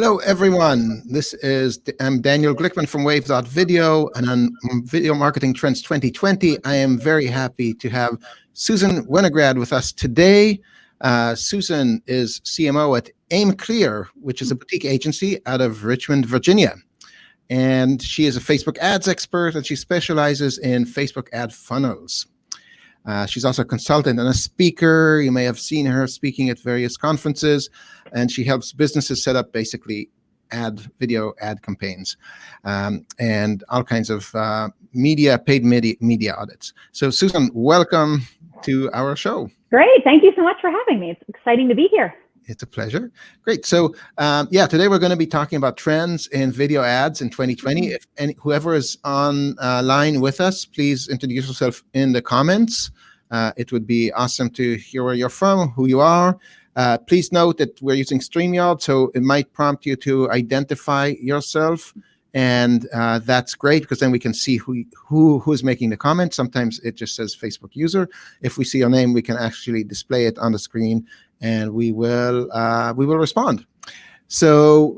Hello, everyone. I'm Daniel Glickman from Wave.video, and on Video Marketing Trends 2020, I am very happy to have Susan Wenograd with us today. Susan is CMO at Aim Clear, which is a boutique agency out of Richmond, Virginia. And she is a Facebook ads expert, and she specializes in Facebook ad funnels. She's also a consultant and a speaker. You may have seen her speaking at various conferences, and she helps businesses set up basically video ad campaigns and all kinds of paid media audits. So Susan, welcome to our show. Great. Thank you so much for having me. It's exciting to be here. It's a pleasure. Great. So today we're going to be talking about trends in video ads in 2020. And whoever is on line with us, please introduce yourself in the comments. It would be awesome to hear where you're from, who you are. Please note that we're using StreamYard, so it might prompt you to identify yourself. And that's great, because then we can see who's making the comment. Sometimes it just says Facebook user. If we see your name, we can actually display it on the screen, and we will respond. So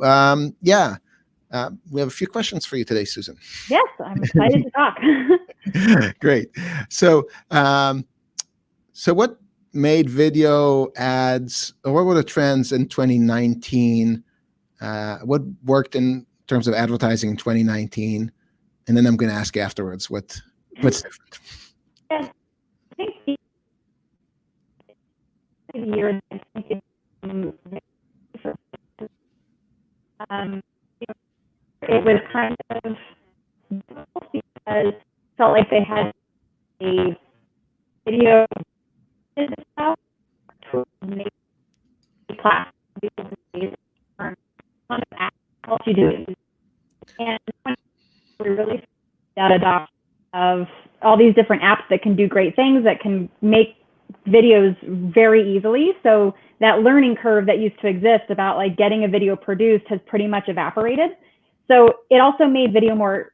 we have a few questions for you today, Susan. Yes, I'm excited to talk. Great. So what made video ads, or what were the trends in 2019? What worked in terms of advertising in 2019? And then I'm going to ask you afterwards what's different. Yes, I think the year it was kind of difficult because it felt like they had a video business out to make class help you do it. And we really that adoption of all these different apps that can do great things, that can make videos very easily. So that learning curve that used to exist about like getting a video produced has pretty much evaporated. So it also made video more,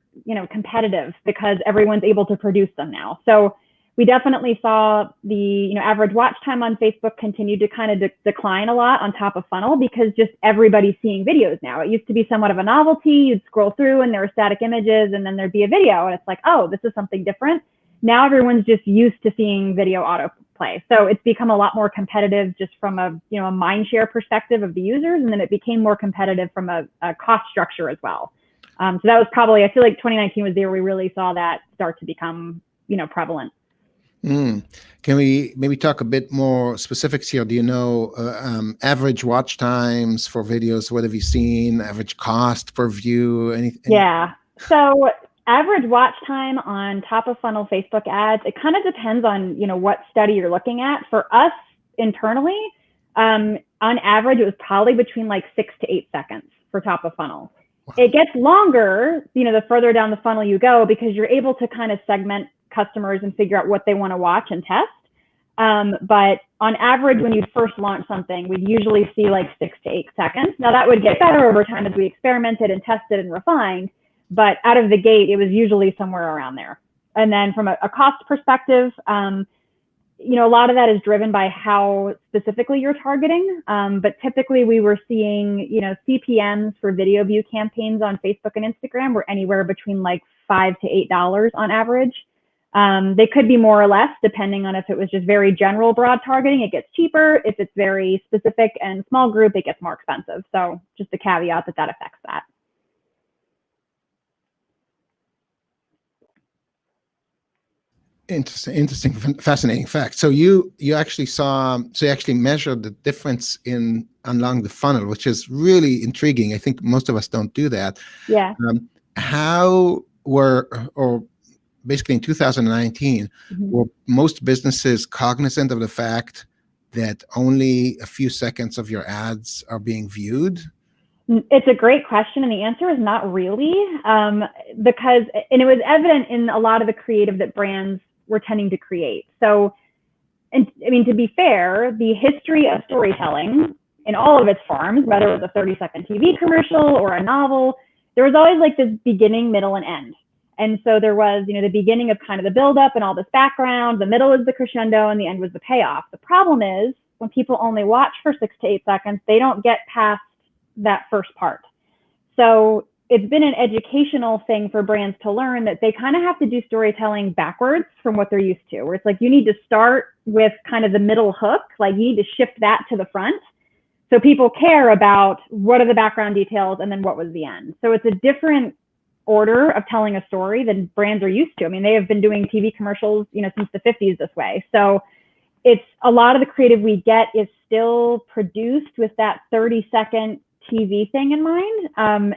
competitive, because everyone's able to produce them now. So we definitely saw the average watch time on Facebook continue to kind of decline a lot on top of funnel, because just everybody's seeing videos now. It used to be somewhat of a novelty. You'd scroll through and there were static images, and then there'd be a video, and it's like, oh, this is something different. Now everyone's just used to seeing video autoplay. So it's become a lot more competitive just from a mind share perspective of the users, and then it became more competitive from a cost structure as well. So that was probably, I feel like 2019 was the year we really saw that start to become prevalent. Can we maybe talk a bit more specifics here? Do you know average watch times for videos? What have you seen? Average cost per view? Anything? Yeah. So average watch time on top of funnel Facebook ads, it kind of depends on what study you're looking at. For us internally, on average, it was probably between like 6 to 8 seconds for top of funnel. Wow. It gets longer, the further down the funnel you go, because you're able to kind of segment customers and figure out what they want to watch and test. But on average, when you first launch something, we'd usually see like 6 to 8 seconds. Now that would get better over time as we experimented and tested and refined, but out of the gate, it was usually somewhere around there. And then from a cost perspective, a lot of that is driven by how specifically you're targeting. But typically we were seeing, CPMs for video view campaigns on Facebook and Instagram were anywhere between like $5 to $8 on average. They could be more or less, depending on if it was just very general broad targeting, it gets cheaper. If it's very specific and small group, it gets more expensive. So just a caveat that affects that. Interesting, fascinating fact. So you actually measured the difference along the funnel, which is really intriguing. I think most of us don't do that. Yeah. Basically in 2019, were most businesses cognizant of the fact that only a few seconds of your ads are being viewed? It's a great question, and the answer is not really, because it was evident in a lot of the creative that brands were tending to create. So, and I mean, to be fair, the history of storytelling in all of its forms, whether it was a 30-second TV commercial or a novel, there was always like this beginning, middle, and end. And so there was, the beginning of kind of the buildup and all this background, the middle is the crescendo, and the end was the payoff. The problem is when people only watch for 6 to 8 seconds, they don't get past that first part. So it's been an educational thing for brands to learn that they kind of have to do storytelling backwards from what they're used to, where it's like you need to start with kind of the middle hook, like you need to shift that to the front. So people care about what are the background details and then what was the end. So it's a different order of telling a story than brands are used to. I mean, they have been doing TV commercials, since the 50s this way. So it's a lot of the creative we get is still produced with that 30-second TV thing in mind.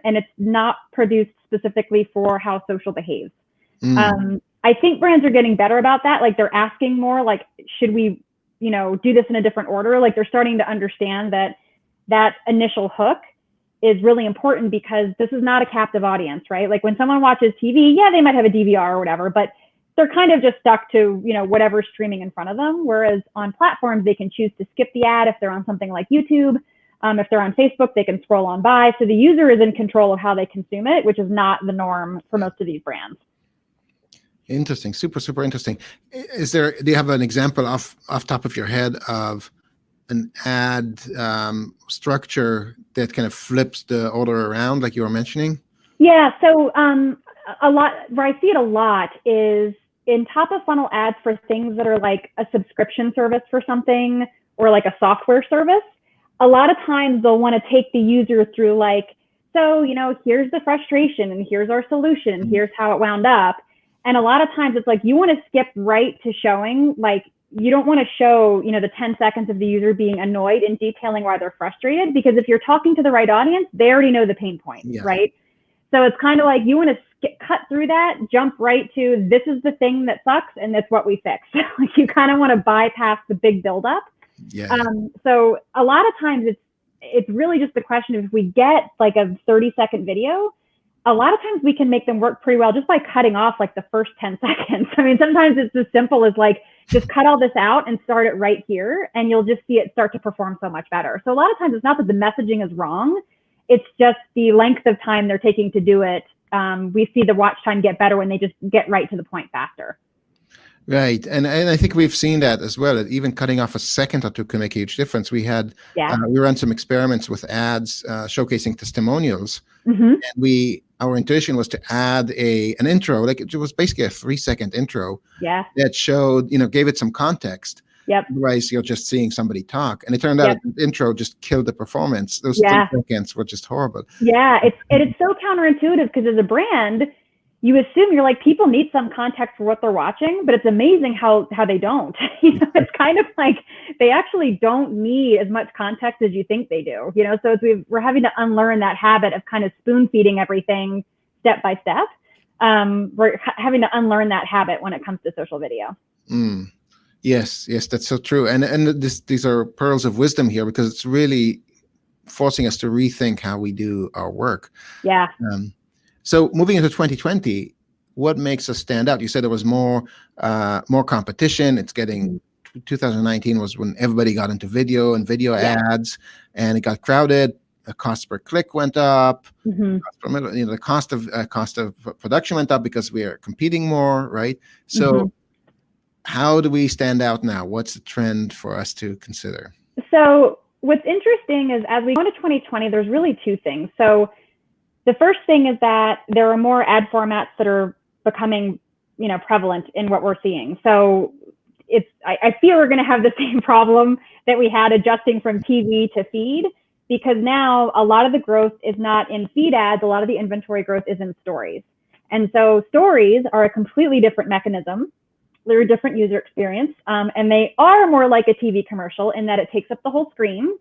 And it's not produced specifically for how social behaves. I think brands are getting better about that. Like they're asking more, like, should we, do this in a different order? Like they're starting to understand that initial hook is really important because this is not a captive audience, right? Like when someone watches TV, yeah, they might have a DVR or whatever, but they're kind of just stuck to, whatever's streaming in front of them. Whereas on platforms, they can choose to skip the ad if they're on something like YouTube. If they're on Facebook, they can scroll on by. So the user is in control of how they consume it, which is not the norm for most of these brands. Interesting. Super, super interesting. Do you have an example off top of your head of an ad structure that kind of flips the order around, like you were mentioning? Yeah. So a lot where I see it a lot is in top of funnel ads for things that are like a subscription service for something or like a software service. A lot of times they'll want to take the user through like, so, here's the frustration and here's our solution and here's how it wound up. And a lot of times it's like, you want to skip right to showing, like, you don't want to show, the 10 seconds of the user being annoyed and detailing why they're frustrated, because if you're talking to the right audience, they already know the pain point, right? So it's kind of like you want to cut through that, jump right to this is the thing that sucks and that's what we fix. Like you kind of want to bypass the big buildup. So a lot of times it's really just the question of if we get like a 30-second video, a lot of times we can make them work pretty well just by cutting off like the first 10 seconds. I mean, sometimes it's as simple as like, just cut all this out and start it right here, and you'll just see it start to perform so much better. So a lot of times it's not that the messaging is wrong, it's just the length of time they're taking to do it. We see the watch time get better when they just get right to the point faster. Right, and I think we've seen that as well. That even cutting off a second or two can make a huge difference. We ran some experiments with ads showcasing testimonials, and our intuition was to add an intro, like it was basically a 3-second intro. That showed, gave it some context. Otherwise, you're just seeing somebody talk, and it turned out the intro just killed the performance. Those 3 seconds were just horrible. It's so counterintuitive because as a brand, you assume you're like, people need some context for what they're watching, but it's amazing how they don't. It's kind of like they actually don't need as much context as you think they do. So we're having to unlearn that habit of kind of spoon feeding everything step by step. We're having to unlearn that habit when it comes to social video. Yes, that's so true. And these are pearls of wisdom here because it's really forcing us to rethink how we do our work. So moving into 2020, what makes us stand out? You said there was more competition. It's getting 2019 was when everybody got into video and video ads, and it got crowded. The cost per click went up. The cost of production went up because we are competing more, right? So how do we stand out now? What's the trend for us to consider? So what's interesting is as we go into 2020, there's really 2 things. So the first thing is that there are more ad formats that are becoming, prevalent in what we're seeing. So I fear we're going to have the same problem that we had adjusting from TV to feed, because now a lot of the growth is not in feed ads. A lot of the inventory growth is in stories. And so stories are a completely different mechanism. They're a different user experience. And they are more like a TV commercial in that it takes up the whole screen.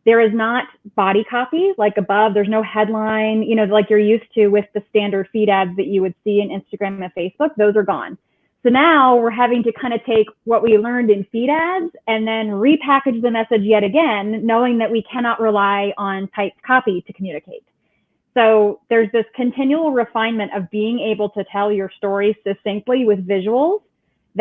There is not body copy like above. There's no headline, like you're used to with the standard feed ads that you would see in Instagram and Facebook. Those are gone. So now we're having to kind of take what we learned in feed ads and then repackage the message yet again, knowing that we cannot rely on typed copy to communicate. So there's this continual refinement of being able to tell your story succinctly with visuals.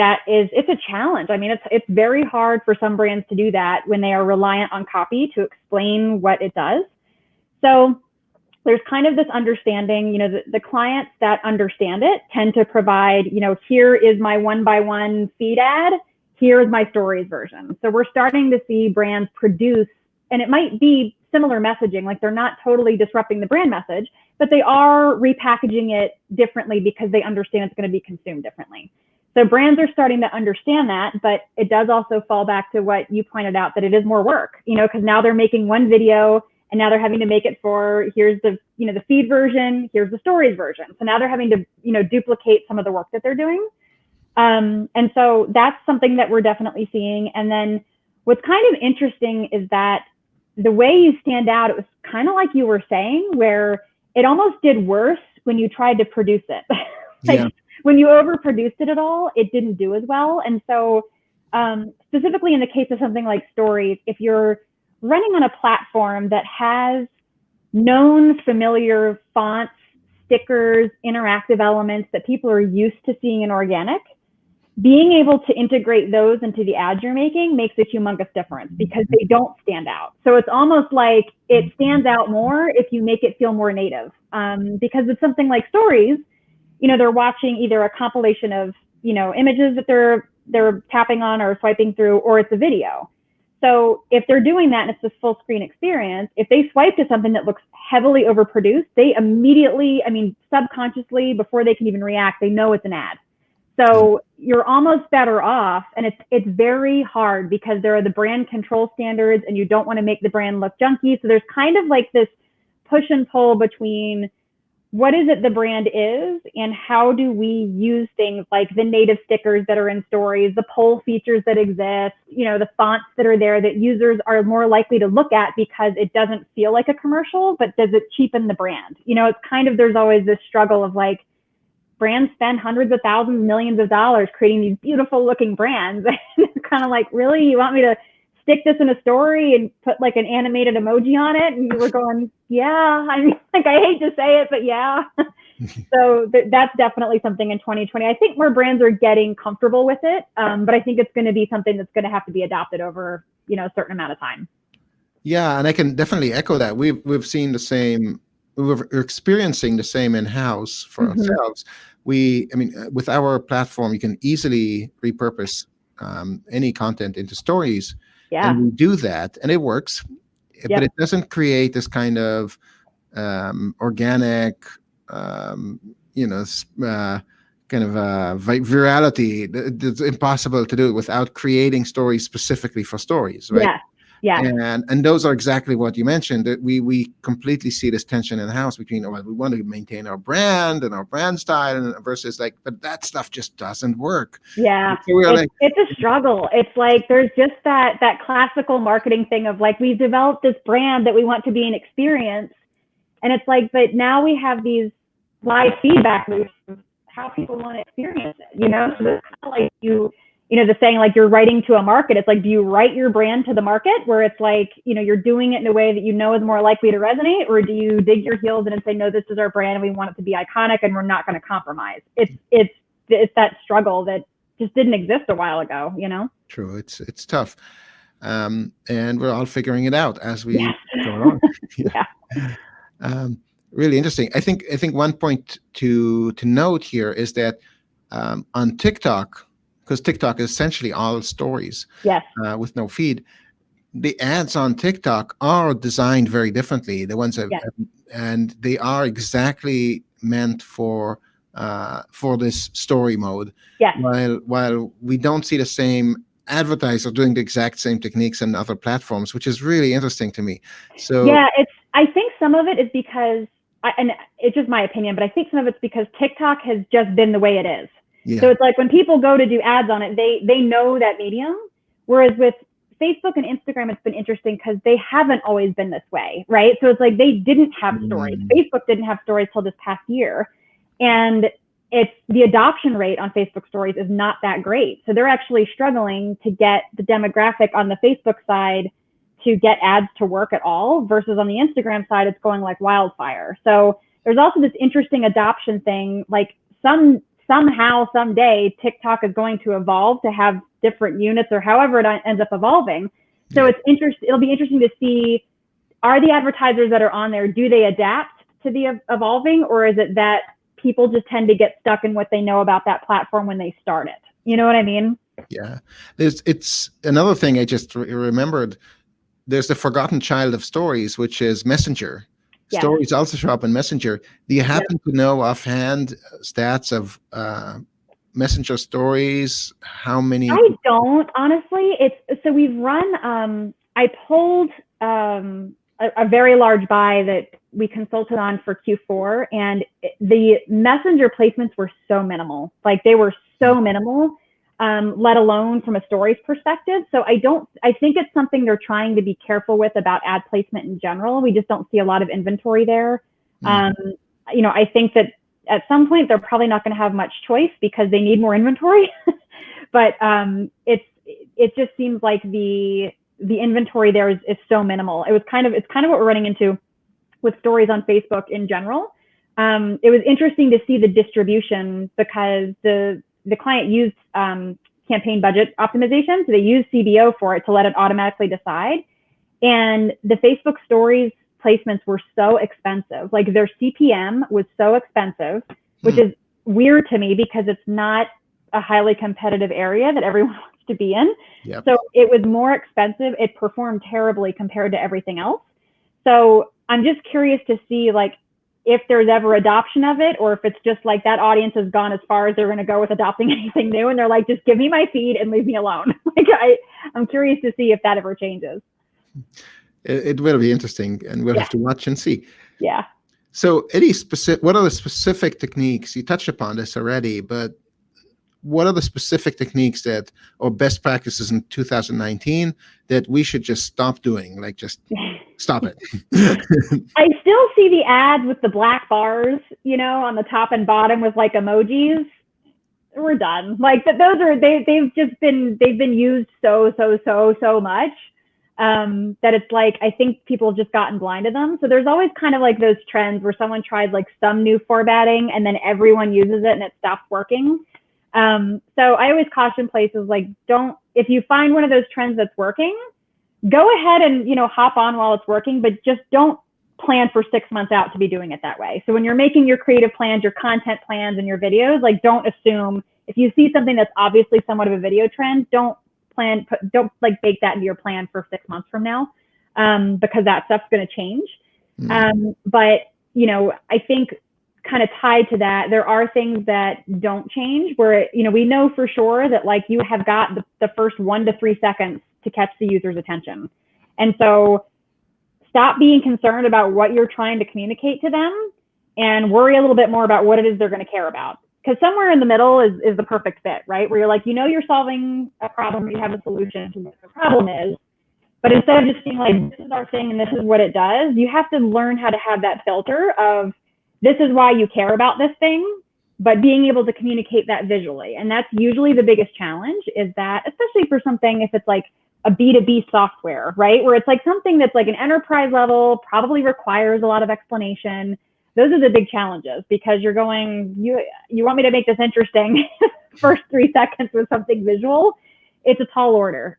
It's a challenge. I mean, it's very hard for some brands to do that when they are reliant on copy to explain what it does. So there's kind of this understanding, the clients that understand it tend to provide, here is my 1-by-1 feed ad, here is my stories version. So we're starting to see brands produce, and it might be similar messaging. Like they're not totally disrupting the brand message, but they are repackaging it differently because they understand it's going to be consumed differently. So brands are starting to understand that, but it does also fall back to what you pointed out, that it is more work, because now they're making one video and now they're having to make it for, here's the, the feed version, here's the stories version. So now they're having to, duplicate some of the work that they're doing. And so that's something that we're definitely seeing. And then what's kind of interesting is that the way you stand out, it was kind of like you were saying, where it almost did worse when you tried to produce it. When you overproduced it at all, it didn't do as well. And so specifically in the case of something like stories, if you're running on a platform that has known familiar fonts, stickers, interactive elements that people are used to seeing in organic, being able to integrate those into the ads you're making makes a humongous difference because they don't stand out. So it's almost like it stands out more if you make it feel more native. Because it's something like stories, they're watching either a compilation of, images that they're tapping on or swiping through, or it's a video. So if they're doing that and it's this full screen experience, if they swipe to something that looks heavily overproduced, they immediately, subconsciously, before they can even react, they know it's an ad. So you're almost better off, and it's very hard because there are the brand control standards and you don't want to make the brand look junky. So there's kind of like this push and pull between what is it the brand is and how do we use things like the native stickers that are in stories, the poll features that exist, the fonts that are there that users are more likely to look at because it doesn't feel like a commercial, but does it cheapen the brand? It's kind of, there's always this struggle of like, brands spend hundreds of thousands, millions of dollars creating these beautiful looking brands. And it's kind of like, really, you want me to stick this in a story and put like an animated emoji on it? And you were going, yeah, I hate to say it, but yeah. So that's definitely something in 2020. I think more brands are getting comfortable with it, but I think it's going to be something that's going to have to be adopted over, a certain amount of time. Yeah, and I can definitely echo that. We've seen the same. We're experiencing the same in-house for ourselves. With our platform, you can easily repurpose any content into stories, and we do that, and it works. But it doesn't create this kind of organic, virality. It's impossible to do it without creating stories specifically for stories, right? Yeah. And those are exactly what you mentioned, that we completely see this tension in the house between, we want to maintain our brand and our brand style versus but that stuff just doesn't work. Yeah. So it's a struggle. It's like, there's just that classical marketing thing of like, we've developed this brand that we want to be an experience. And it's like, but now we have these live feedback loops of how people want to experience it, So it's kind of like the saying, like you're writing to a market. It's like, do you write your brand to the market where it's like, you're doing it in a way that is more likely to resonate, or do you dig your heels in and say, no, this is our brand and we want it to be iconic and we're not going to compromise? It's that struggle that just didn't exist a while ago, True. It's tough. And we're all figuring it out as we go along. Really interesting. I think one point to note here is that on TikTok, because TikTok is essentially all stories with no feed, the ads on TikTok are designed very differently. The ones that, and they are exactly meant for this story mode. While we don't see the same advertiser doing the exact same techniques on other platforms, which is really interesting to me. So I think some of it is because, and it's just my opinion, but I think some of it's because TikTok has just been the way it is. So it's like when people go to do ads on it, they know that medium. Whereas with Facebook and Instagram, it's been interesting because they haven't always been this way, right? So it's like they didn't have stories. Facebook didn't have stories till this past year. And it's the adoption rate on Facebook stories is not that great. So they're actually struggling to get the demographic on the Facebook side to get ads to work at all, versus on the Instagram side, it's going like wildfire. So there's also this interesting adoption thing, like somehow, someday, TikTok is going to evolve to have different units or however it ends up evolving. So it'll be interesting to see, are the advertisers that are on there, do they adapt to the evolving, or is it that people just tend to get stuck in what they know about that platform when they start it? You know what I mean? Yeah. It's another thing I just remembered. there's the forgotten child of stories, which is Messenger. Yeah. Stories also show up in Messenger. Do you happen to know offhand stats of Messenger stories? How many? I don't, honestly. So we've run, I pulled a very large buy that we consulted on for Q4, and the Messenger placements were so minimal. Like, they were so minimal, let alone from a stories perspective. So I think it's something they're trying to be careful with about ad placement in general. We just don't see a lot of inventory there. You know, I think that at some point they're probably not going to have much choice because they need more inventory. But it just seems like the inventory there is so minimal. It's kind of what we're running into with stories on Facebook in general. It was interesting to see the distribution because the client used campaign budget optimization. So they used CBO for it to let it automatically decide. And the Facebook stories placements were so expensive. Like, their CPM was so expensive, which is weird to me because it's not a highly competitive area that everyone wants to be in. Yep. So it was more expensive. It performed terribly compared to everything else. So I'm just curious to see, like, if there's ever adoption of it, or if it's just like that audience has gone as far as they're going to go with adopting anything new, and they're like, just give me my feed and leave me alone. Like, I'm curious to see if that ever changes. It will be interesting, and we'll have to watch and see. Yeah. So, what are the specific techniques? You touched upon this already, but what are the specific techniques or best practices in 2019 that we should just stop doing? Like, just stop it. I still see the ads with the black bars, you know, on the top and bottom with like emojis. We're done. Like, they've been used so much that it's like, I think people have just gotten blind to them. So there's always kind of like those trends where someone tries like some new formatting and then everyone uses it and it stops working. So I always caution places like, if you find one of those trends that's working, go ahead and, you know, hop on while it's working, but just don't plan for 6 months out to be doing it that way. So when you're making your creative plans, your content plans, and your videos, like, don't assume if you see something that's obviously somewhat of a video trend, don't like bake that into your plan for 6 months from now, because that stuff's going to change. But, you know, I think kind of tied to that, there are things that don't change where, you know, we know for sure that like you have got the first 1 to 3 seconds to catch the user's attention. And so stop being concerned about what you're trying to communicate to them and worry a little bit more about what it is they're going to care about. Because somewhere in the middle is the perfect fit, right? Where you're like, you know, you're solving a problem, you have a solution to what the problem is. But instead of just being like, this is our thing and this is what it does, you have to learn how to have that filter of, this is why you care about this thing, but being able to communicate that visually. And that's usually the biggest challenge, is that, especially for something, if it's like a B2B software, right? Where it's like something that's like an enterprise level, probably requires a lot of explanation. Those are the big challenges, because you're going, you want me to make this interesting first 3 seconds with something visual. It's a tall order.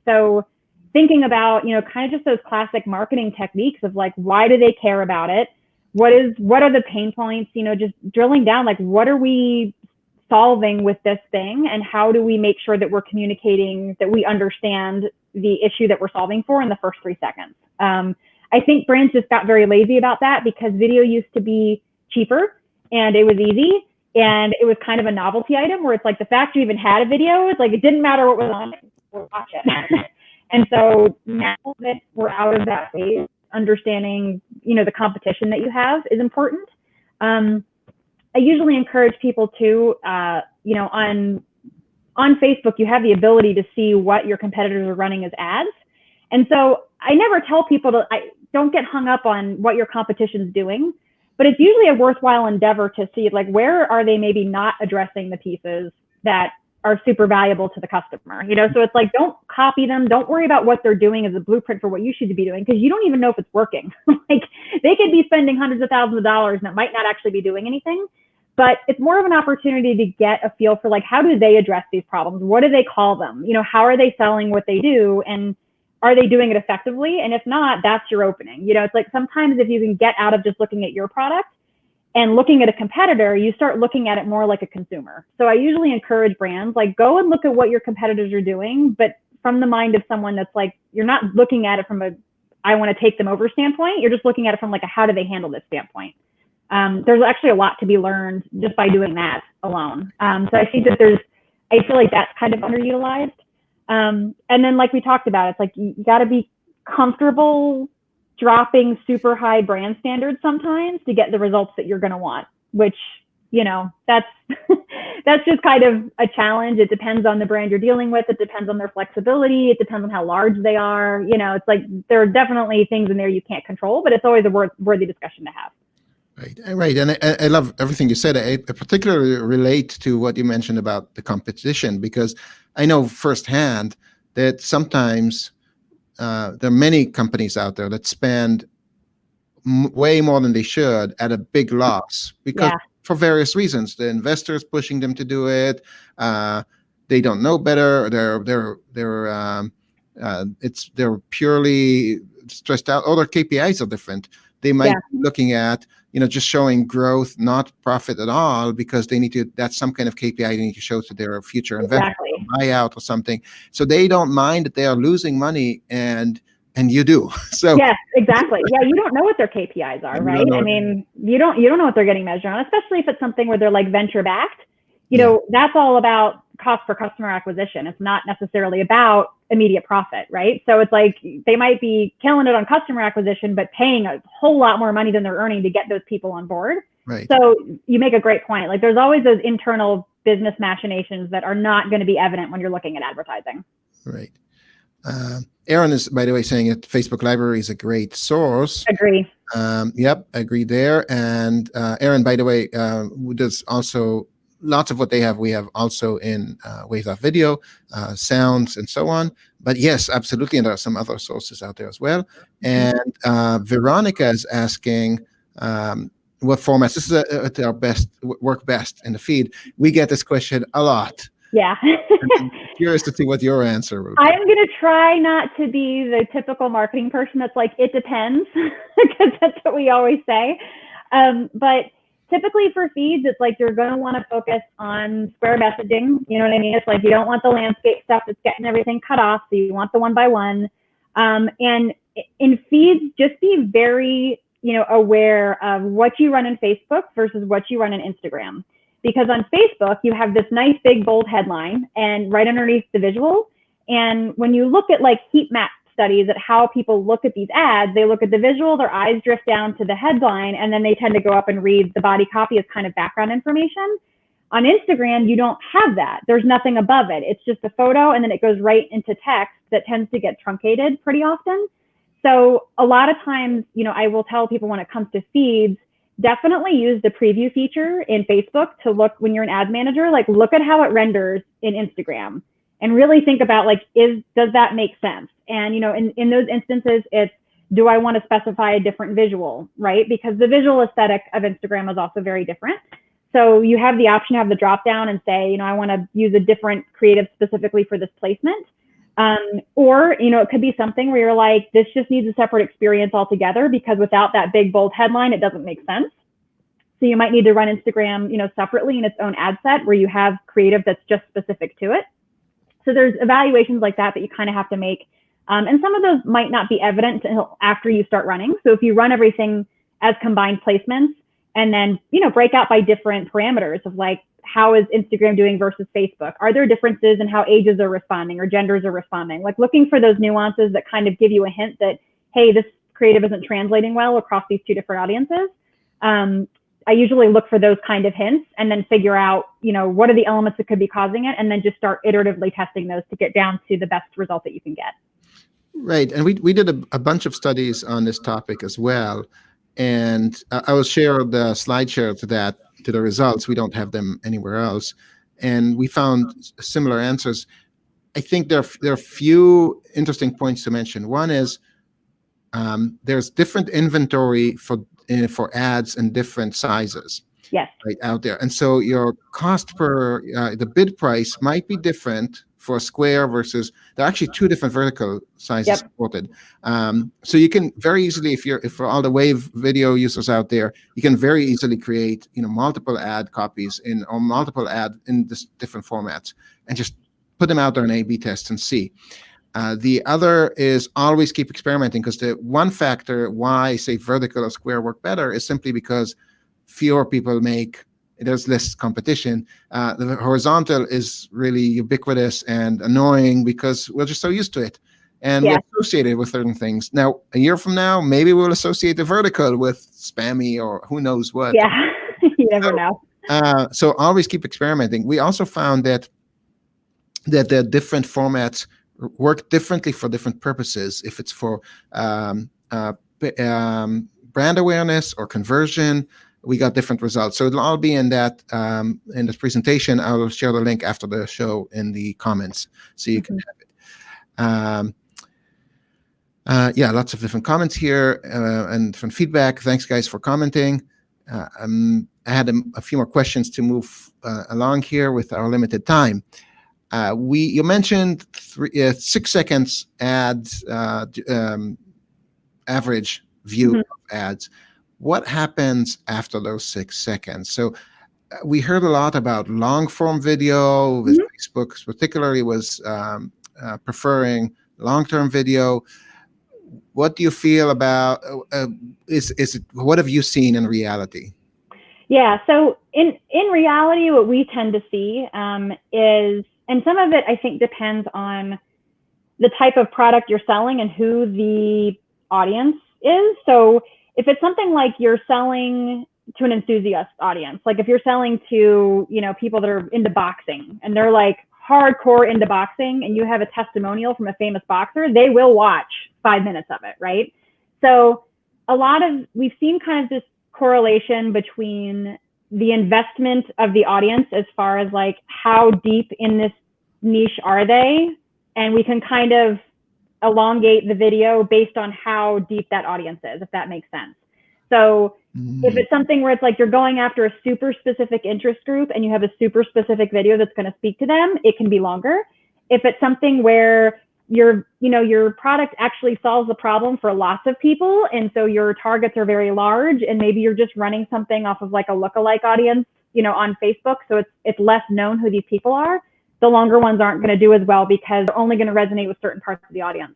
So thinking about, you know, kind of just those classic marketing techniques of like, why do they care about it? What are the pain points, you know, just drilling down, like, what are we solving with this thing, and how do we make sure that we're communicating that we understand the issue that we're solving for in the first 3 seconds. I think brands just got very lazy about that, because video used to be cheaper and it was easy and it was kind of a novelty item, where it's like the fact you even had a video, it's like it didn't matter what was on it, we'll watch it. And so now that we're out of that phase, understanding, you know, the competition that you have is important. I usually encourage people to, you know, on Facebook, you have the ability to see what your competitors are running as ads. And so I never tell people don't get hung up on what your competition's doing, but it's usually a worthwhile endeavor to see, like, where are they maybe not addressing the pieces that are super valuable to the customer, you know? So it's like, don't copy them. Don't worry about what they're doing as a blueprint for what you should be doing, because you don't even know if it's working. Like, they could be spending hundreds of thousands of dollars and it might not actually be doing anything. But it's more of an opportunity to get a feel for, like, how do they address these problems? What do they call them? You know, how are they selling what they do? And are they doing it effectively? And if not, that's your opening. You know, it's like, sometimes if you can get out of just looking at your product and looking at a competitor, you start looking at it more like a consumer. So I usually encourage brands, like, go and look at what your competitors are doing, but from the mind of someone that's like, you're not looking at it from a, I want to take them over standpoint. You're just looking at it from like a, how do they handle this standpoint. There's actually a lot to be learned just by doing that alone. So I think that I feel like that's kind of underutilized. And then like we talked about, it's like, you got to be comfortable dropping super high brand standards sometimes to get the results that you're going to want, which, that's, that's just kind of a challenge. It depends on the brand you're dealing with. It depends on their flexibility. It depends on how large they are. It's like, there are definitely things in there you can't control, but it's always a worthy discussion to have. Right. And I love everything you said. I particularly relate to what you mentioned about the competition, because I know firsthand that sometimes there are many companies out there that spend way more than they should at a big loss, because for various reasons, the investors pushing them to do it, they don't know better. They're purely stressed out. Other KPIs are different. They might be looking at, just showing growth, not profit at all, because they need to, that's some kind of KPI they need to show to their future investor, buyout or something. So they don't mind that they are losing money, and you do. So yes, exactly. Yeah, you don't know what their KPIs are, right? I mean, you don't know what they're getting measured on, especially if it's something where they're like venture backed. That's all about cost per customer acquisition. It's not necessarily about immediate profit, right? So it's like they might be killing it on customer acquisition, but paying a whole lot more money than they're earning to get those people on board. Right. So you make a great point. Like, there's always those internal business machinations that are not going to be evident when you're looking at advertising. Right. Aaron is, by the way, saying that Facebook Library is a great source. Agree. Yep, I agree there. And Aaron, by the way, does also lots of what they have. We have also in Wave.video, sounds and so on. But yes, absolutely. And there are some other sources out there as well. And Veronica is asking, what formats? This is our best, work best in the feed. We get this question a lot. Yeah. I'm curious to see what your answer will be. I'm going to try not to be the typical marketing person that's like, it depends, because that's what we always say. But typically for feeds, it's like you're going to want to focus on square messaging. You know what I mean? It's like you don't want the landscape stuff that's getting everything cut off. So you want the one by one. And in feeds, just be very, aware of what you run in Facebook versus what you run in Instagram. Because on Facebook, you have this nice big bold headline and right underneath the visual. And when you look at like heat map studies at how people look at these ads, they look at the visual, their eyes drift down to the headline, and then they tend to go up and read the body copy as kind of background information. On Instagram, you don't have that. There's nothing above it. It's just a photo, and then it goes right into text that tends to get truncated pretty often. So a lot of times, I will tell people when it comes to feeds, definitely use the preview feature in Facebook to look when you're an ads manager, like look at how it renders in Instagram and really think about like, does that make sense? And, in those instances, it's, do I want to specify a different visual, right? Because the visual aesthetic of Instagram is also very different. So you have the option to have the drop down and say, I want to use a different creative specifically for this placement. Or, it could be something where you're like, this just needs a separate experience altogether, because without that big bold headline, it doesn't make sense. So you might need to run Instagram, separately in its own ad set where you have creative that's just specific to it. So there's evaluations like that you kind of have to make. And some of those might not be evident until after you start running. So if you run everything as combined placements and then, break out by different parameters of like, how is Instagram doing versus Facebook? Are there differences in how ages are responding or genders are responding? Like looking for those nuances that kind of give you a hint that, hey, this creative isn't translating well across these two different audiences. I usually look for those kind of hints and then figure out, what are the elements that could be causing it, and then just start iteratively testing those to get down to the best result that you can get. Right. And we did a bunch of studies on this topic as well. And I will share the slideshare to the results. We don't have them anywhere else. And we found similar answers. I think there are a few interesting points to mention. One is there's different inventory for ads in different sizes. Yes. Right out there. And so your cost per the bid price might be different for a square versus, there are actually two different vertical sizes supported. So you can very easily, if for all the Wave.video users out there, you can very easily create multiple ad copies or multiple ad in this different formats and just put them out there in A/B tests and see. The other is always keep experimenting, because the one factor why, say, vertical or square work better is simply because fewer people there's less competition. The horizontal is really ubiquitous and annoying because we're just so used to it. And we associate it with certain things. Now, a year from now, maybe we'll associate the vertical with spammy or who knows what. Yeah, you never know. So always keep experimenting. We also found that the different formats work differently for different purposes. If it's for brand awareness or conversion, we got different results. So it'll all be in that in this presentation. I will share the link after the show in the comments, so you can have it. Yeah, lots of different comments here and different feedback. Thanks, guys, for commenting. I had a few more questions to move along here with our limited time. You mentioned 6 seconds ads, average view of ads. What happens after those 6 seconds? So we heard a lot about long form video, with Facebook particularly was preferring long-term video. What do you feel about, what have you seen in reality? Yeah, so in reality, what we tend to see is, and some of it I think depends on the type of product you're selling and who the audience is. So if it's something like you're selling to an enthusiast audience, like if you're selling to, people that are into boxing and they're like hardcore into boxing, and you have a testimonial from a famous boxer, they will watch 5 minutes of it, right? So we've seen kind of this correlation between the investment of the audience as far as like how deep in this niche are they, and we can kind of elongate the video based on how deep that audience is, if that makes sense. So if it's something where it's like you're going after a super specific interest group and you have a super specific video that's going to speak to them, it can be longer. If it's something where your product actually solves the problem for lots of people, and so your targets are very large, and maybe you're just running something off of like a lookalike audience, on Facebook, so it's less known who these people are, the longer ones aren't going to do as well because they're only going to resonate with certain parts of the audience.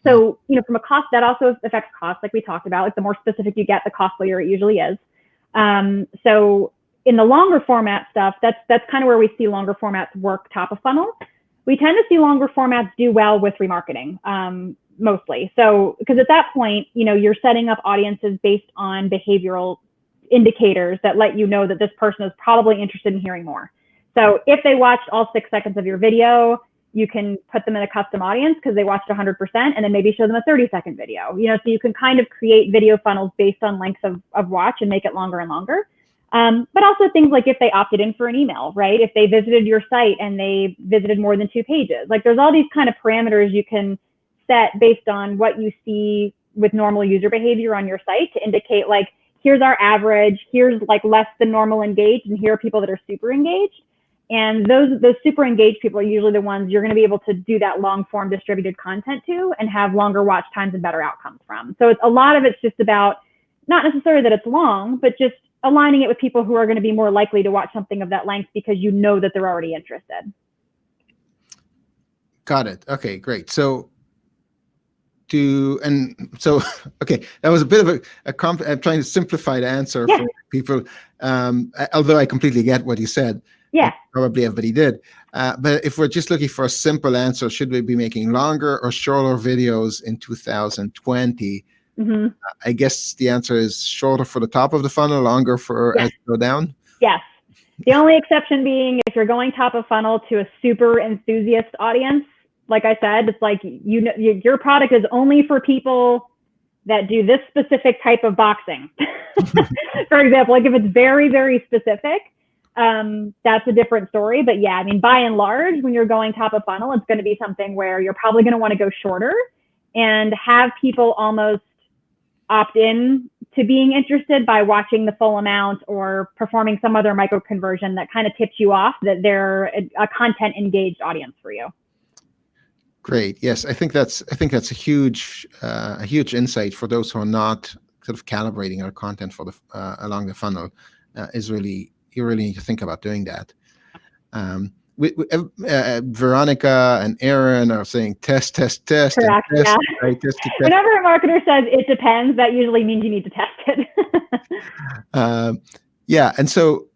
So, from a cost, that also affects cost, like we talked about. Like the more specific you get, the costlier it usually is. So in the longer format stuff, that's kind of where we see longer formats work top of funnel. We tend to see longer formats do well with remarketing, mostly. So, because at that point, you're setting up audiences based on behavioral indicators that let you know that this person is probably interested in hearing more. So if they watched all 6 seconds of your video, you can put them in a custom audience because they watched 100%, and then maybe show them a 30-second video. So you can kind of create video funnels based on length of watch and make it longer and longer. But also things like if they opted in for an email, right? If they visited your site and they visited more than 2 pages, like there's all these kind of parameters you can set based on what you see with normal user behavior on your site to indicate like, here's our average, here's like less than normal engaged, and here are people that are super engaged. And those super engaged people are usually the ones you're going to be able to do that long form distributed content to and have longer watch times and better outcomes from. So a lot of it's just about not necessarily that it's long, but just aligning it with people who are going to be more likely to watch something of that length because you know that they're already interested. Got it. Okay, great. So okay, that was a bit of I'm trying to simplify the answer for people, although I completely get what you said. Yeah. Probably everybody did. But if we're just looking for a simple answer, should we be making longer or shorter videos in 2020? I guess the answer is shorter for the top of the funnel, longer for as you go down. Yes. The only exception being if you're going top of funnel to a super enthusiast audience, like I said, it's like, your product is only for people that do this specific type of boxing. For example, like if it's very, very specific, that's a different story. But yeah, I mean, by and large, when you're going top of funnel, it's going to be something where you're probably going to want to go shorter and have people almost opt in to being interested by watching the full amount or performing some other micro conversion that kind of tips you off that they're a content engaged audience for you. Great. Yes, I think that's a huge insight for those who are not sort of calibrating our content for the along the funnel. You really need to think about doing that. Veronica and Aaron are saying test, test, test, and Correct. test. Yeah. Right, test, test. Whenever a marketer says it depends, that usually means you need to test it. Yeah, and so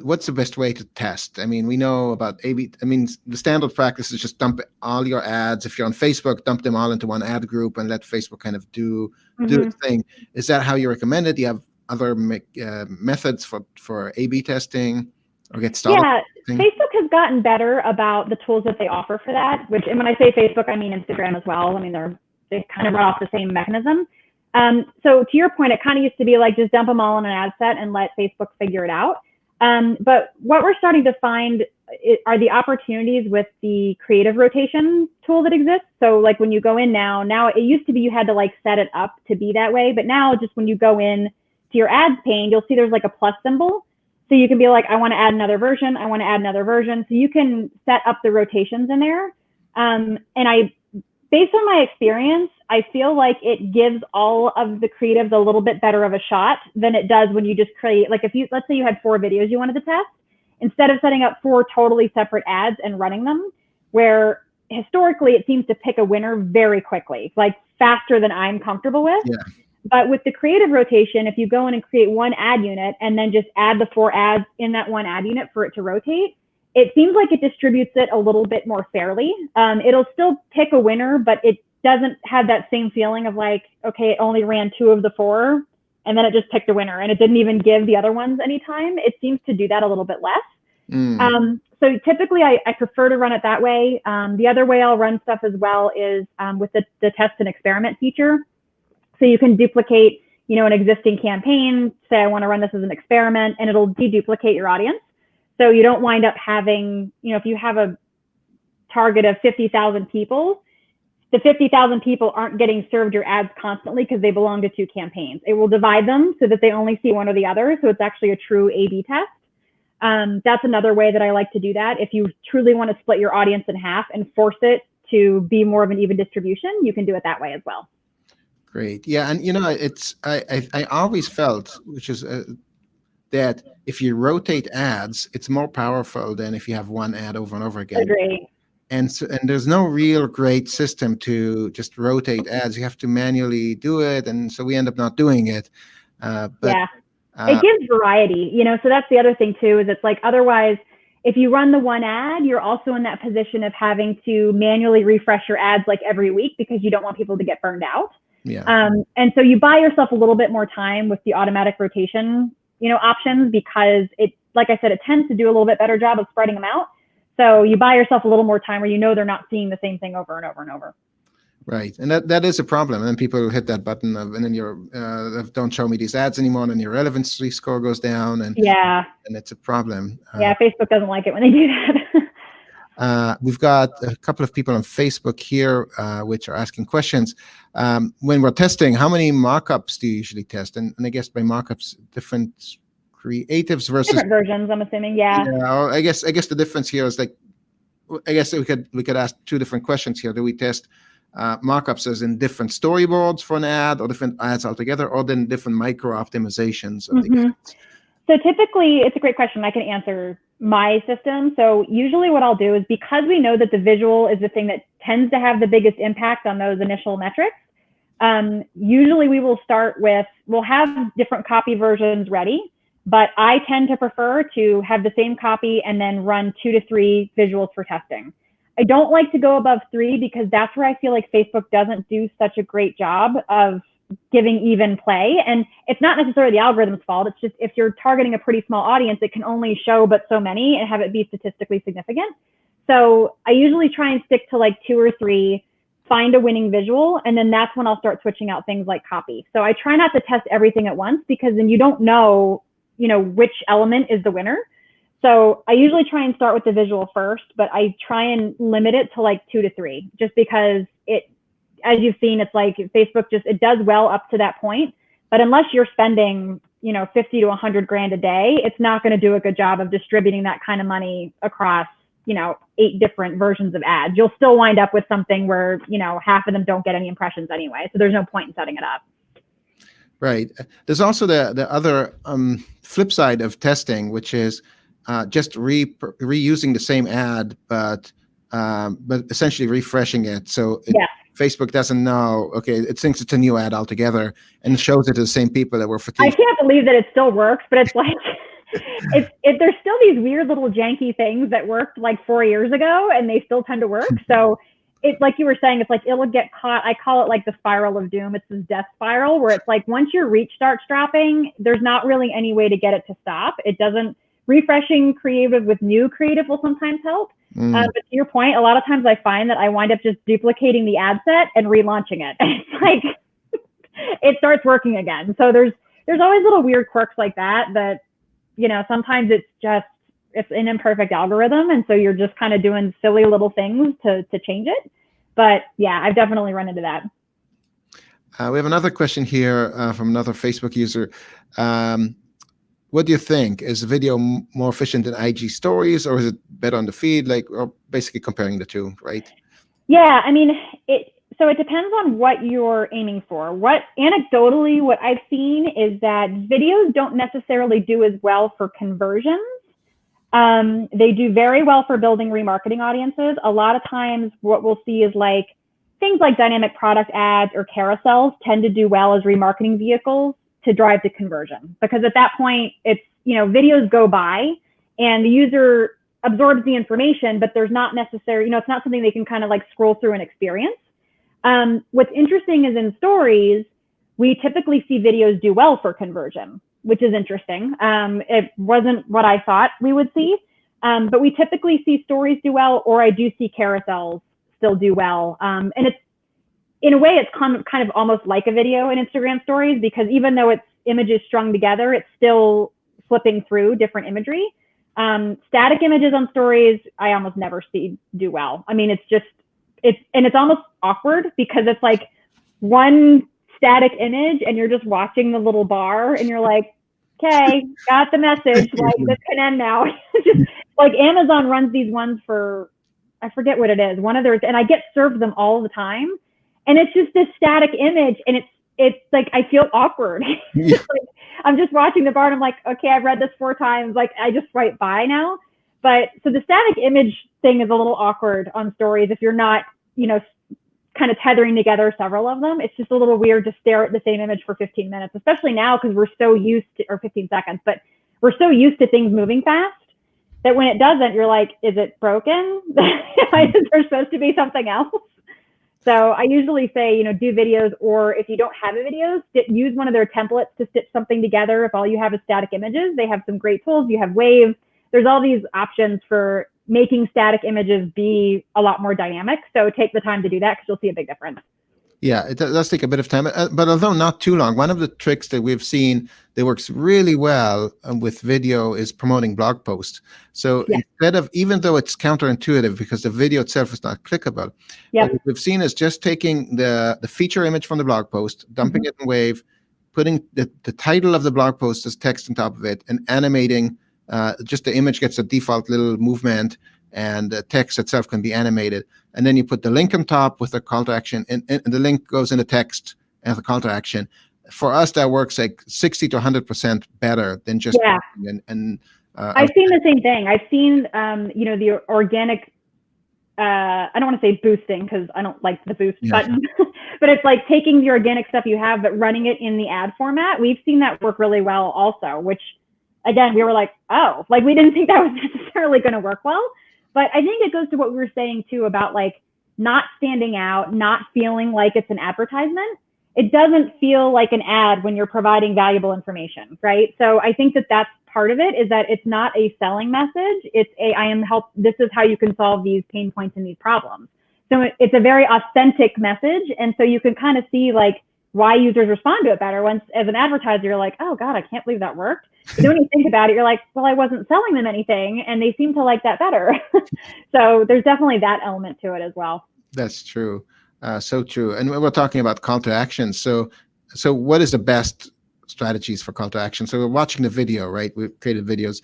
what's the best way to test? I mean, we know about A/B. I mean, the standard practice is just dump all your ads. If you're on Facebook, dump them all into one ad group and let Facebook kind of do its thing. Is that how you recommend it? Do you have other methods for A/B testing or get started? Yeah, Facebook has gotten better about the tools that they offer for that, and when I say Facebook, I mean Instagram as well. I mean, they kind of run off the same mechanism. So to your point, it kind of used to be like just dump them all in an ad set and let Facebook figure it out. But what we're starting to find are the opportunities with the creative rotation tool that exists. So like when you go in now it used to be you had to like set it up to be that way, but now just when you go in to your ads pane, you'll see there's like a plus symbol. So you can be like, I want to add another version. I want to add another version. So you can set up the rotations in there. And based on my experience, I feel like it gives all of the creatives a little bit better of a shot than it does when you just create, like let's say you had 4 videos you wanted to test, instead of setting up 4 totally separate ads and running them, where historically it seems to pick a winner very quickly, like faster than I'm comfortable with. Yeah. But with the creative rotation, if you go in and create one ad unit and then just add the 4 ads in that one ad unit for it to rotate, it seems like it distributes it a little bit more fairly. It'll still pick a winner, but it doesn't have that same feeling of like, okay, it only ran 2 of the 4 and then it just picked a winner and it didn't even give the other ones any time. It seems to do that a little bit less. So typically I prefer to run it that way. The other way I'll run stuff as well is with the test and experiment feature. So you can duplicate, an existing campaign, say I want to run this as an experiment, and it'll deduplicate your audience. So you don't wind up having, if you have a target of 50,000 people, the 50,000 people aren't getting served your ads constantly because they belong to 2 campaigns. It will divide them so that they only see one or the other. So it's actually a true A/B test. That's another way that I like to do that. If you truly want to split your audience in half and force it to be more of an even distribution, you can do it that way as well. Great. Yeah. And, I always felt, which is that if you rotate ads, it's more powerful than if you have one ad over and over again. Agree. And there's no real great system to just rotate ads. You have to manually do it. And so we end up not doing it. It gives variety, so that's the other thing too, is it's like, otherwise, if you run the one ad, you're also in that position of having to manually refresh your ads like every week because you don't want people to get burned out. Yeah. And so you buy yourself a little bit more time with the automatic rotation, options, because it, like I said, it tends to do a little bit better job of spreading them out. So you buy yourself a little more time where they're not seeing the same thing over and over and over. Right. And that is a problem. And then people hit that button and then don't show me these ads anymore, and then your relevancy score goes down. And it's a problem. Facebook doesn't like it when they do that. We've got a couple of people on Facebook here, which are asking questions. When we're testing, how many markups do you usually test? And I guess by markups, different creatives versus different versions, I'm assuming. Yeah. Or I guess the difference here is like, I guess we could ask 2 different questions here. Do we test markups as in different storyboards for an ad, or different ads altogether, or then different micro optimizations of the ads? So typically, it's a great question. I can answer my system. So usually what I'll do is, because we know that the visual is the thing that tends to have the biggest impact on those initial metrics, usually we'll have different copy versions ready, but I tend to prefer to have the same copy and then run 2 to 3 visuals for testing. I don't like to go above 3 because that's where I feel like Facebook doesn't do such a great job of giving even play. And it's not necessarily the algorithm's fault. It's just, if you're targeting a pretty small audience, it can only show but so many and have it be statistically significant. So I usually try and stick to like 2 or 3, find a winning visual, and then that's when I'll start switching out things like copy. So I try not to test everything at once, because then you don't know, which element is the winner. So I usually try and start with the visual first, but I try and limit it to like 2 to 3, just because as you've seen, it's like Facebook it does well up to that point. But unless you're spending, 50 to 100 grand a day, it's not going to do a good job of distributing that kind of money across, 8 different versions of ads. You'll still wind up with something where, half of them don't get any impressions anyway. So there's no point in setting it up. Right. There's also the other flip side of testing, which is just reusing the same ad, but essentially refreshing it. So Facebook doesn't know, okay, it thinks it's a new ad altogether and shows it to the same people that were fatigued. I can't believe that it still works, but it's like, there's still these weird little janky things that worked like 4 years ago and they still tend to work. So it's like you were saying, it's like it'll get caught. I call it like the spiral of doom. It's this death spiral where it's like once your reach starts dropping, there's not really any way to get it to stop. It doesn't. Refreshing creative with new creative will sometimes help. But to your point, a lot of times I find that I wind up just duplicating the ad set and relaunching it. And it's like it starts working again. So there's always little weird quirks like that, you know, sometimes it's an imperfect algorithm. And so you're just kind of doing silly little things to change it. But yeah, I've definitely run into that. We have another question here from another Facebook user. What do you think? Is video more efficient than IG stories, or is it better on the feed? Like, or basically comparing the two, right? Yeah, I mean, so it depends on what you're aiming for. Anecdotally, what I've seen is that videos don't necessarily do as well for conversions. They do very well for building remarketing audiences. A lot of times what we'll see is like things like dynamic product ads or carousels tend to do well as remarketing vehicles to drive to conversion, because at that point it's, you know, videos go by and the user absorbs the information, but there's not necessarily, you know, it's not something they can kind of like scroll through and experience. What's interesting is in stories, we typically see videos do well for conversion, which is interesting. It wasn't what I thought we would see, but we typically see stories do well, or I do see carousels still do well. And it's, in a way, it's kind of almost like a video in Instagram stories, because even though it's images strung together, it's still flipping through different imagery. Static images on stories, I almost never see do well. I mean, it's almost awkward because it's like one static image and you're just watching the little bar and you're like, okay, got the message. Like, this can end now. Just like Amazon runs these ones for, I forget what it is, one of theirs, and I get served them all the time. And it's just this static image, and it's like I feel awkward. Yeah. Like, I'm just watching the bar, and I'm like, okay, I've read this 4 times. Like, I just swipe by now. But so the static image thing is a little awkward on stories if you're not, you know, kind of tethering together several of them. It's just a little weird to stare at the same image for 15 minutes, especially now because we're so used to, or 15 seconds, but we're so used to things moving fast that when it doesn't, you're like, is it broken? Is there supposed to be something else? So I usually say, you know, do videos, or if you don't have a videos, use one of their templates to stitch something together. If all you have is static images, they have some great tools. You have Wave. There's all these options for making static images be a lot more dynamic. So take the time to do that because you'll see a big difference. Yeah, it does take a bit of time, but although not too long. One of the tricks that we've seen that works really well with video is promoting blog posts. So instead of, even though it's counterintuitive because the video itself is not clickable, what we've seen is just taking the feature image from the blog post, dumping it in Wave, putting the title of the blog post as text on top of it, and animating. Just the image gets a default little movement, and the text itself can be animated. And then you put the link on top with a call to action, and the link goes in the text as a call to action. For us, that works like 60 to 100% better than just. I've seen the same thing. I've seen, you know, the organic. I don't want to say boosting because I don't like the boost button, but it's like taking the organic stuff you have but running it in the ad format. We've seen that work really well also, which again, we were like, oh, like we didn't think that was necessarily going to work well. But I think it goes to what we were saying too about like not standing out, not feeling like it's an advertisement. It doesn't feel like an ad when you're providing valuable information, right? So I think that that's part of it, is that it's not a selling message. It's this is how you can solve these pain points and these problems. So it's a very authentic message. And so you can kind of see like why users respond to it better. Once as an advertiser, you're like, oh God, I can't believe that worked. But then when you think about it, you're like, well, I wasn't selling them anything and they seem to like that better. So there's definitely that element to it as well. That's true. So true. And we're talking about call to action. So what is the best strategies for call to action? So we're watching the video, right? We've created videos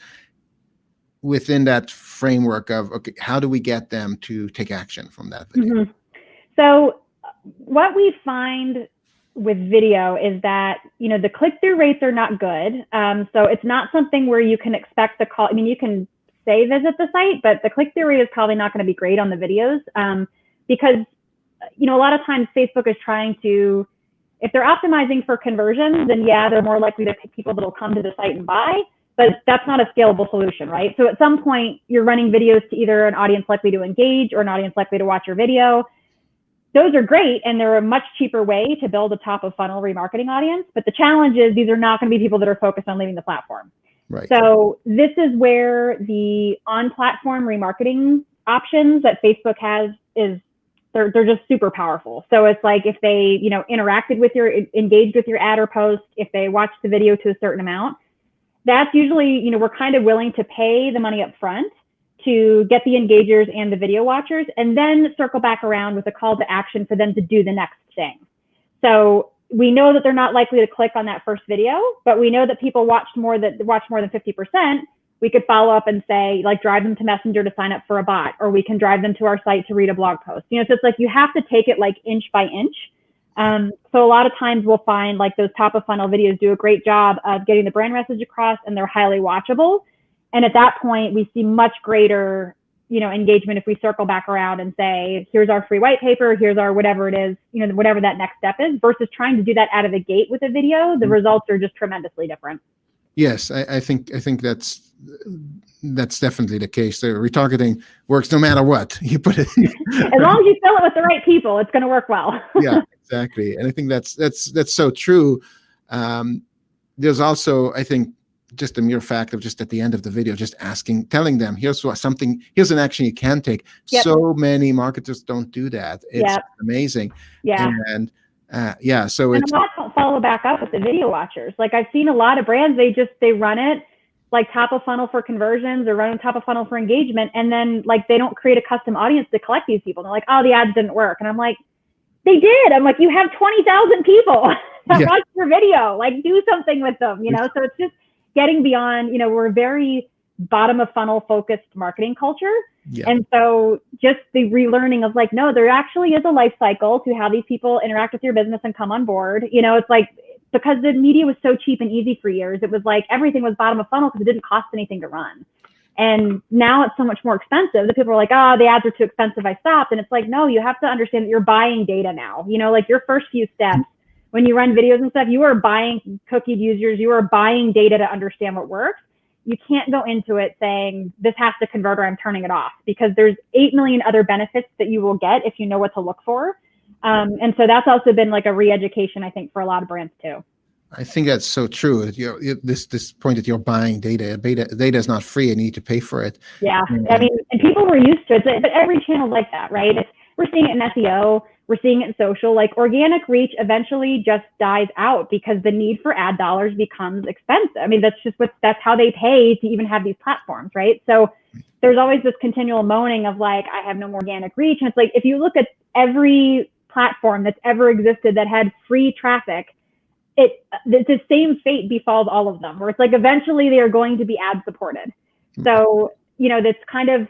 within that framework of, okay, how do we get them to take action from that video? So what we find with video is that, you know, the click-through rates are not good. So it's not something where you can expect the call. I mean, you can say visit the site, but the click-through rate is probably not going to be great on the videos because, you know, a lot of times Facebook is trying to, if they're optimizing for conversions, then yeah, they're more likely to pick people that will come to the site and buy, but that's not a scalable solution, right? So at some point, you're running videos to either an audience likely to engage or an audience likely to watch your video. Those are great, and they're a much cheaper way to build a top-of-funnel remarketing audience, but the challenge is these are not going to be people that are focused on leaving the platform. Right. So this is where the on-platform remarketing options that Facebook has is they're just super powerful. So it's like if they, you know, engaged with your ad or post, if they watched the video to a certain amount, that's usually, you know, we're kind of willing to pay the money up front to get the engagers and the video watchers, and then circle back around with a call to action for them to do the next thing. So we know that they're not likely to click on that first video, but we know that people watch more than 50%. We could follow up and say, like, drive them to Messenger to sign up for a bot, or we can drive them to our site to read a blog post. You know, so it's like you have to take it like inch by inch. So a lot of times we'll find like those top of funnel videos do a great job of getting the brand message across, and they're highly watchable. And at that point, we see much greater, you know, engagement if we circle back around and say, here's our free white paper, here's our whatever it is, you know, whatever that next step is, versus trying to do that out of the gate with a video. The results are just tremendously different. Yes, I think that's definitely the case. The retargeting works no matter what you put it. As long as you fill it with the right people, it's going to work well. Yeah, exactly. And I think that's so true. There's also, I think, just the mere fact of just at the end of the video, just telling them, here's an action you can take. Yep. So many marketers don't do that. It's amazing. Yeah. And a so lot don't follow back up with the video watchers. Like I've seen a lot of brands, they run it like top of funnel for conversions or running top of funnel for engagement. And then like, they don't create a custom audience to collect these people. They're like, oh, the ads didn't work. And I'm like, they did. I'm like, you have 20,000 people that watch your video, like do something with them, you know? So it's just getting beyond, you know, we're very bottom of funnel focused marketing culture. Yeah. And so just the relearning of like, no, there actually is a life cycle to how these people interact with your business and come on board. You know, it's like, because the media was so cheap and easy for years, it was like everything was bottom of funnel because it didn't cost anything to run. And now it's so much more expensive that people are like, oh, the ads are too expensive, I stopped. And it's like, no, you have to understand that you're buying data now. You know, like your first few steps, when you run videos and stuff, you are buying cookied users, you are buying data to understand what works. You can't go into it saying this has to convert or I'm turning it off, because there's 8 million other benefits that you will get if you know what to look for. And so that's also been like a re-education, I think, for a lot of brands too. I think that's so true. This point that you're buying data. Data is not free, and you need to pay for it. Yeah, I mean, and people were used to it, but every channel's like that, right? We're seeing it in SEO, we're seeing it in social. Like organic reach eventually just dies out because the need for ad dollars becomes expensive. I mean, that's how they pay to even have these platforms, right? So there's always this continual moaning of like, I have no more organic reach. And it's like, if you look at every platform that's ever existed that had free traffic, the same fate befalls all of them, where it's like eventually they are going to be ad supported. So, you know, that's kind of,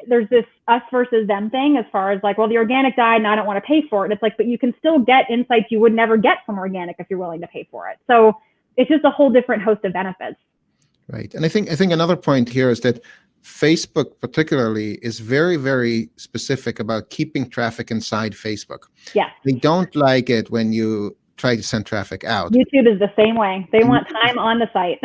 there's this us versus them thing as far as like, well, the organic died and I don't want to pay for it. And it's like, but you can still get insights you would never get from organic if you're willing to pay for it. So it's just a whole different host of benefits. Right. And I think another point here is that Facebook particularly is very, very specific about keeping traffic inside Facebook. Yeah. They don't like it when you try to send traffic out. YouTube is the same way. They want time on the site.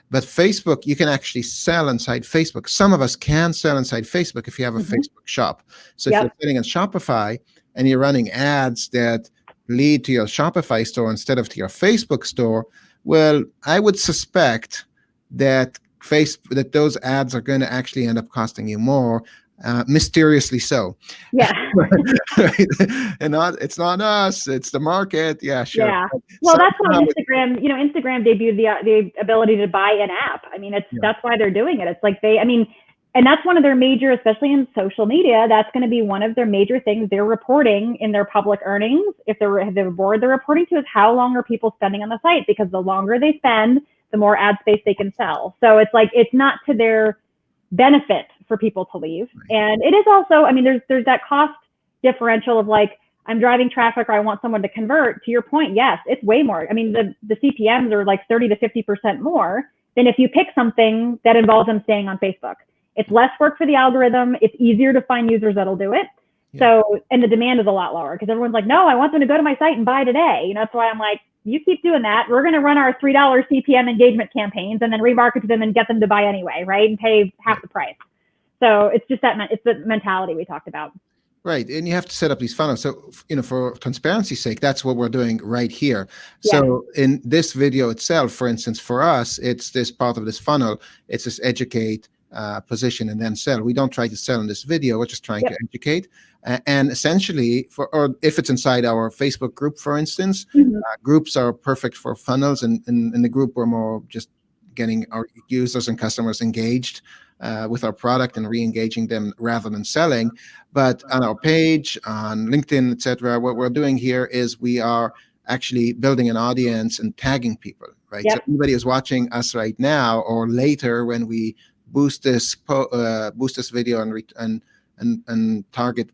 But Facebook, you can actually sell inside Facebook. Some of us can sell inside Facebook if you have a Facebook shop. So if you're sitting in Shopify and you're running ads that lead to your Shopify store instead of to your Facebook store, well, I would suspect that those ads are going to actually end up costing you more. Mysteriously so. Yeah. And it's not us, it's the market. Yeah, sure. Yeah. Well, that's why Instagram, you know, Instagram debuted the ability to buy an app. I mean, that's why they're doing it. It's like and that's one of their major, especially in social media, that's going to be one of their major things they're reporting in their public earnings. If the board they're reporting to is how long are people spending on the site, because the longer they spend, the more ad space they can sell. So it's like, it's not to their benefit for people to leave. And it is also, I mean, there's that cost differential of like, I'm driving traffic or I want someone to convert. To your point, yes, it's way more. I mean, the CPMs are like 30 to 50% more than if you pick something that involves them staying on Facebook. It's less work for the algorithm. It's easier to find users that'll do it. Yeah. So, and the demand is a lot lower because everyone's like, no, I want them to go to my site and buy today. That's why I'm like, you keep doing that. We're going to run our $3 CPM engagement campaigns and then remarket to them and get them to buy anyway, right? And pay half the price. So it's just that, it's the mentality we talked about. Right, and you have to set up these funnels. So, for transparency's sake, that's what we're doing right here. So in this video itself, for instance, for us, it's this part of this funnel. It's this educate, position, and then sell. We don't try to sell in this video. We're just trying to educate. And essentially, or if it's inside our Facebook group, for instance, groups are perfect for funnels. And in the group, we're more just getting our users and customers engaged with our product and re-engaging them rather than selling. But on our page, on LinkedIn, etc., what we're doing here is we are actually building an audience and tagging people, right? So anybody who's watching us right now or later when we boost this video and target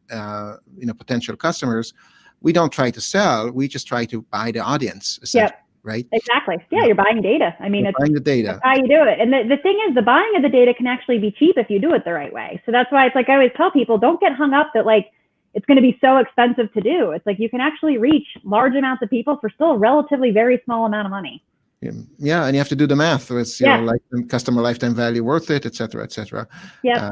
potential customers, we don't try to sell. We just try to buy the audience, essentially. Right? Exactly. Yeah, you're buying data. I mean, it's buying the data. That's how you do it. And the thing is, the buying of the data can actually be cheap if you do it the right way. So that's why it's like I always tell people, don't get hung up that like it's going to be so expensive to do. It's like you can actually reach large amounts of people for still a relatively very small amount of money. Yeah, and you have to do the math. It's customer lifetime value worth it, et cetera, et cetera. Yeah.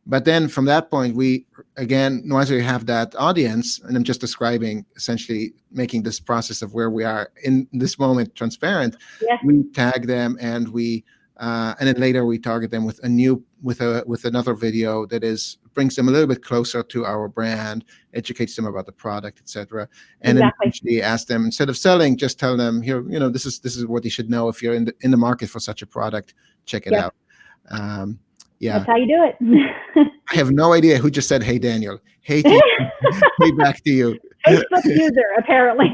But then from that point, we, again, once we have that audience, and I'm just describing essentially making this process of where we are in this moment transparent, we tag them and and then later we target them with with another video that brings them a little bit closer to our brand, educates them about the product, etc. And then eventually ask them, instead of selling, just tell them, here, this is what you should know if you're in the market for such a product. Check it out. That's how you do it. I have no idea who just said, hey, Daniel. Hey, hey, back to you. Facebook user, apparently.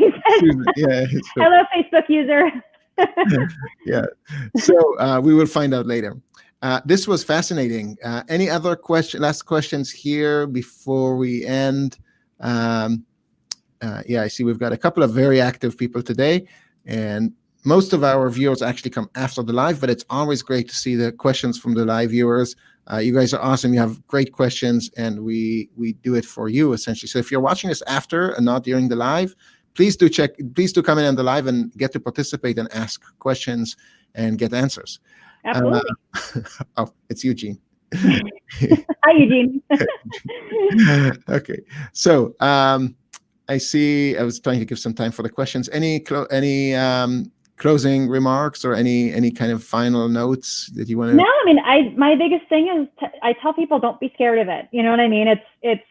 Hello, Facebook user. Yeah. So we will find out later. This was fascinating. Any other last questions here before we end? I see we've got a couple of very active people today, and most of our viewers actually come after the live, but it's always great to see the questions from the live viewers. You guys are awesome. You have great questions, and we do it for you, essentially. So if you're watching this after and not during the live, please do come in on the live and get to participate and ask questions and get answers. Absolutely. Oh, it's Eugene. Hi, Eugene. Okay. So I see. I was trying to give some time for the questions. Any closing remarks or any kind of final notes that you want to? No, I mean, my biggest thing is I tell people, don't be scared of it. You know what I mean? It's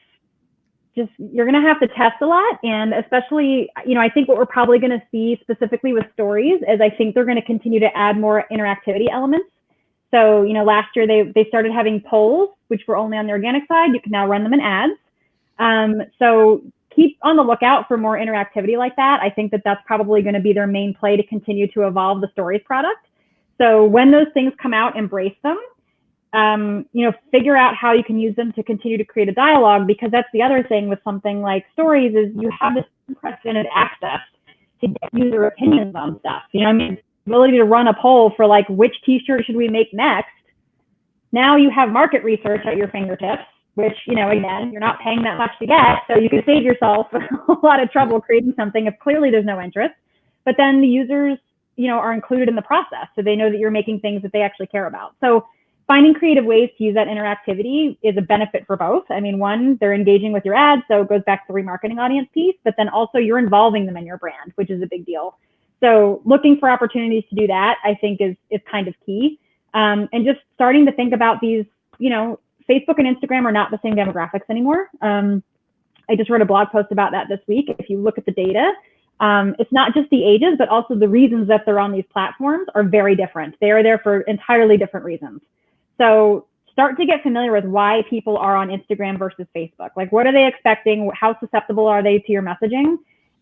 just, you're going to have to test a lot. And especially, I think what we're probably going to see specifically with stories is I think they're going to continue to add more interactivity elements. So, last year they started having polls, which were only on the organic side. You can now run them in ads. So keep on the lookout for more interactivity like that. I think that's probably going to be their main play to continue to evolve the stories product. So when those things come out, embrace them. Figure out how you can use them to continue to create a dialogue, because that's the other thing with something like stories is you have this unprecedented access to get user opinions on stuff. Ability to run a poll for like, which t-shirt should we make next? Now you have market research at your fingertips, which, again, you're not paying that much to get. So you can save yourself a lot of trouble creating something if clearly there's no interest. But then the users, are included in the process. So they know that you're making things that they actually care about. So finding creative ways to use that interactivity is a benefit for both. I mean, one, they're engaging with your ads, so it goes back to the remarketing audience piece, but then also you're involving them in your brand, which is a big deal. So looking for opportunities to do that, I think is kind of key. And just starting to think about these, Facebook and Instagram are not the same demographics anymore. I just wrote a blog post about that this week. If you look at the data, it's not just the ages, but also the reasons that they're on these platforms are very different. They are there for entirely different reasons. So start to get familiar with why people are on Instagram versus Facebook. Like, what are they expecting? How susceptible are they to your messaging?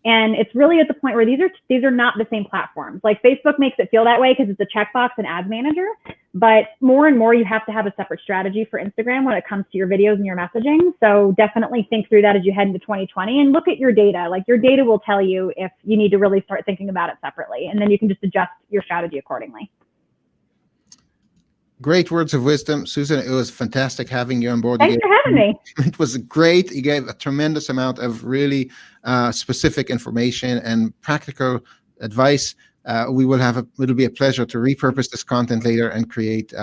And it's really at the point where these are not the same platforms. Like, Facebook makes it feel that way because it's a checkbox and ads manager, but more and more you have to have a separate strategy for Instagram when it comes to your videos and your messaging. So definitely think through that as you head into 2020 and look at your data. Like, your data will tell you if you need to really start thinking about it separately, and then you can just adjust your strategy accordingly. Great words of wisdom, Susan. It was fantastic having you on board. Thanks for having me. It was great. You gave a tremendous amount of really specific information and practical advice. It'll be a pleasure to repurpose this content later and create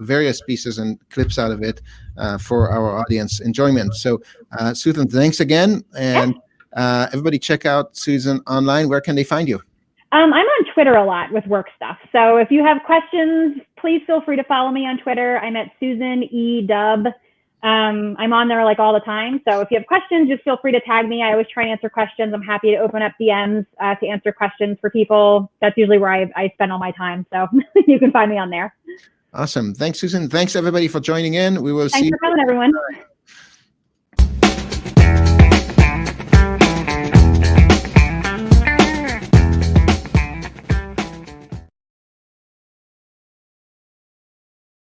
various pieces and clips out of it for our audience enjoyment. So, Susan, thanks again. And everybody check out Susan online. Where can they find you? I'm on Twitter a lot with work stuff. So if you have questions, please feel free to follow me on Twitter. I'm at Susan E. Dub. I'm on there like all the time. So if you have questions, just feel free to tag me. I always try and answer questions. I'm happy to open up DMs to answer questions for people. That's usually where I spend all my time. So you can find me on there. Awesome. Thanks, Susan. Thanks, everybody, for joining in. We will see you. Thanks for coming, everyone.